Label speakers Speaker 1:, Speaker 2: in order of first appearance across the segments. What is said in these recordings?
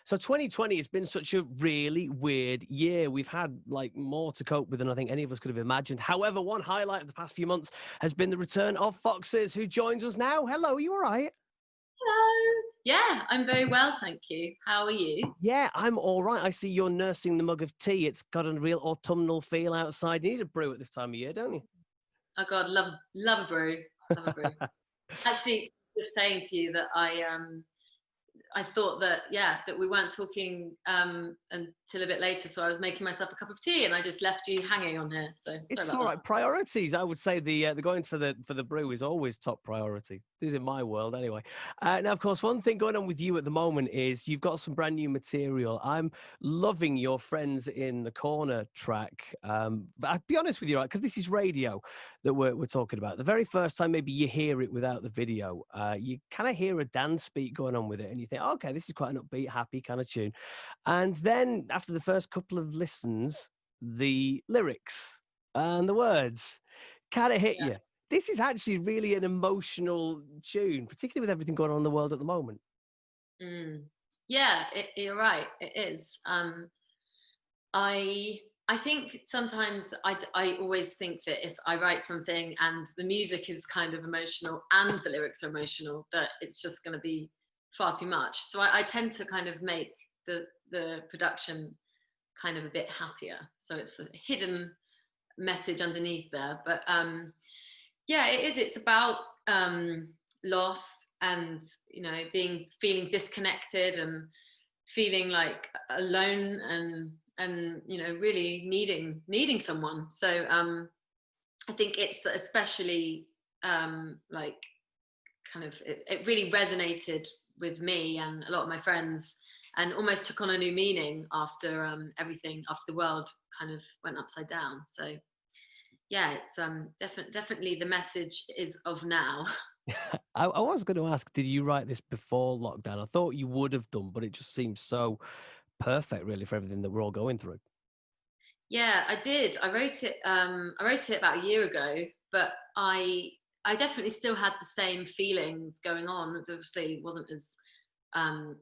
Speaker 1: So 2020 has been such a really weird year. We've had like more to cope with than I think any of us could have imagined. However, one highlight of the past few months has been the return of Foxes, who joins us now. Hello, are you all right?
Speaker 2: Hello. Yeah, I'm very well, thank you. How are you?
Speaker 1: Yeah, I'm all right. I see you're nursing the mug of tea. It's got a real autumnal feel outside. You need a brew at this time of year, don't
Speaker 2: Oh God, love a brew. Love a brew.
Speaker 1: you?
Speaker 2: Actually, just saying to you that I thought that that we weren't talking until a bit later, so I was making myself a cup of tea and I just left you hanging on here. So sorry
Speaker 1: It's
Speaker 2: about
Speaker 1: all
Speaker 2: that.
Speaker 1: right. Priorities. I would say the going for the brew is always top priority. This is in my world anyway. Now, of course, one thing going on with you at the moment is you've got some brand new material. I'm loving your Friends in the Corner track. But I'll be honest with you, right? Because this is radio that we're talking about. The very first time maybe you hear it without the video, you kind of hear a dance beat going on with it, and you think, okay, this is quite an upbeat, happy kind of tune. And then after the first couple of listens, the lyrics and the words kind of hit
Speaker 2: Yeah.
Speaker 1: you. This is actually really an emotional tune, particularly with everything going on in the world at the moment.
Speaker 2: Mm. Yeah, you're right. It is. I think sometimes I always think that if I write something and the music is kind of emotional and the lyrics are emotional, that it's just going to be far too much. So I tend to kind of make the production kind of a bit happier. So it's a hidden message underneath there. But yeah, it is. It's about loss and feeling disconnected and feeling like alone and really needing someone. So I think it's especially like kind of it really resonated with me and a lot of my friends and almost took on a new meaning after after the world kind of went upside down. So yeah, it's definitely the message is of now.
Speaker 1: I was going to ask, did you write this before lockdown? I thought you would have done, but it just seems so perfect, really, for everything that we're all going through.
Speaker 2: Yeah, I did. I wrote it about a year ago, but I definitely still had the same feelings going on. It obviously wasn't as um,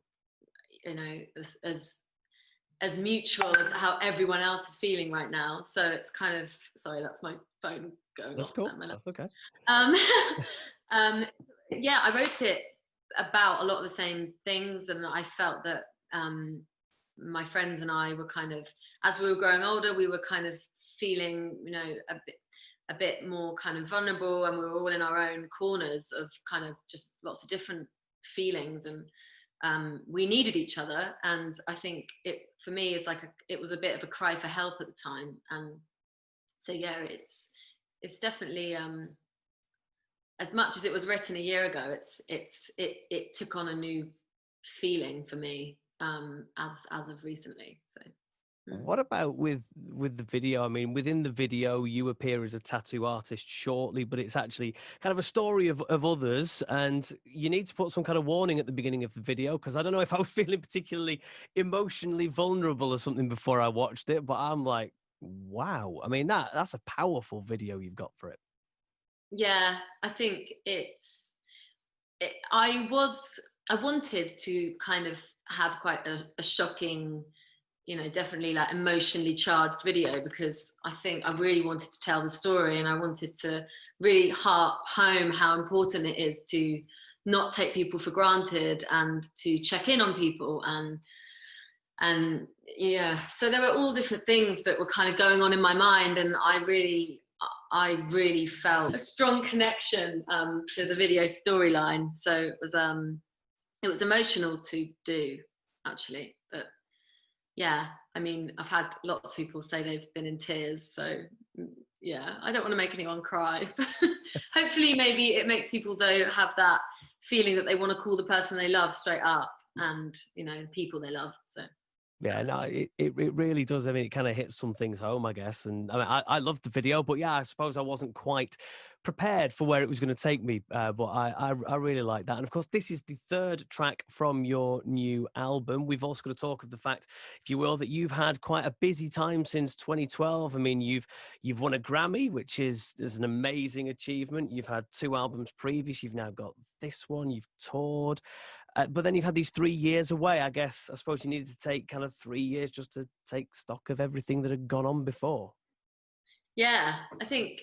Speaker 2: as mutual as how everyone else is feeling right now. So it's kind of sorry, that's my phone going
Speaker 1: That's
Speaker 2: off.
Speaker 1: cool. That's okay.
Speaker 2: Um, um, yeah, I wrote it about a lot of the same things, and I felt that my friends and I were kind of, as we were growing older, we were kind of feeling, a bit more kind of vulnerable, and we were all in our own corners of kind of just lots of different feelings, and we needed each other. And I think it for me is like it was a bit of a cry for help at the time, and so yeah, it's definitely as much as it was written a year ago, it took on a new feeling for me as of recently. So
Speaker 1: What about with the video? I mean, within the video, you appear as a tattoo artist shortly, but it's actually kind of a story of others, and you need to put some kind of warning at the beginning of the video because I don't know if I was feeling particularly emotionally vulnerable or something before I watched it, but I'm like, wow. I mean, that's a powerful video you've got for it.
Speaker 2: yeah, I think I wanted to kind of have quite a shocking, definitely like emotionally charged video, because I think I really wanted to tell the story, and I wanted to really harp home how important it is to not take people for granted and to check in on people. And yeah, so there were all different things that were kind of going on in my mind, and I really felt a strong connection to the video storyline. So it was emotional to do, actually. But yeah, I mean, I've had lots of people say they've been in tears. So yeah, I don't want to make anyone cry. Hopefully, maybe it makes people though have that feeling that they want to call the person they love straight up, and people they love. So
Speaker 1: Yeah, no,
Speaker 2: that's
Speaker 1: it really does. I mean, it kind of hits some things home, I guess. And I mean, I loved the video, but yeah, I suppose I wasn't quite prepared for where it was going to take me. But I really like that. And of course, this is the third track from your new album. We've also got to talk of the fact, if you will, that you've had quite a busy time since 2012. I mean, you've won a Grammy, which is an amazing achievement. You've had two albums previous. You've now got this one. You've toured. But then you've had these 3 years away. I guess I suppose you needed to take kind of 3 years just to take stock of everything that had gone on before.
Speaker 2: Yeah, I think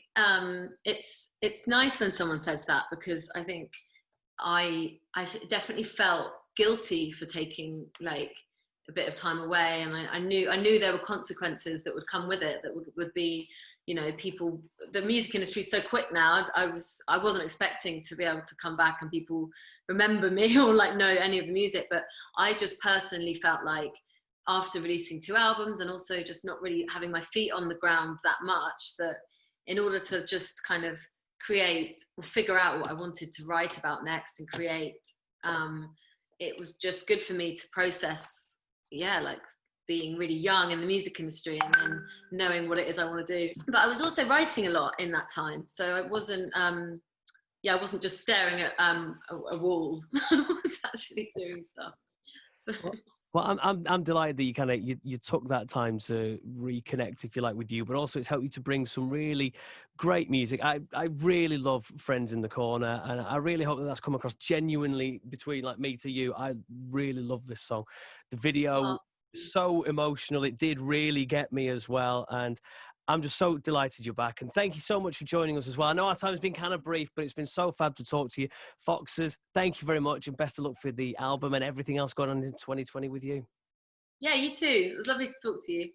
Speaker 2: it's nice when someone says that, because I think definitely felt guilty for taking like a bit of time away, and I knew there were consequences that would come with it, that would be, you know, people. The music industry is so quick now. I wasn't expecting to be able to come back and people remember me or like know any of the music, but I just personally felt like after releasing 2 albums and also just not really having my feet on the ground that much, that in order to just kind of create or figure out what I wanted to write about next and create, it was just good for me to process, yeah, like being really young in the music industry and then knowing what it is I want to do. But I was also writing a lot in that time, so I wasn't I wasn't just staring at a wall. I was actually doing stuff. So.
Speaker 1: Well, I'm delighted that you kind of you took that time to reconnect, if you like, with you, but also it's helped you to bring some really great music. I really love Friends in the Corner, and I really hope that that's come across genuinely between like me to you. I really love this song. The video, so emotional. It did really get me as well, and I'm just so delighted you're back. And thank you so much for joining us as well. I know our time's been kind of brief, but it's been so fab to talk to you. Foxes, thank you very much, and best of luck for the album and everything else going on in 2020 with you.
Speaker 2: Yeah, you too. It was lovely to talk to you.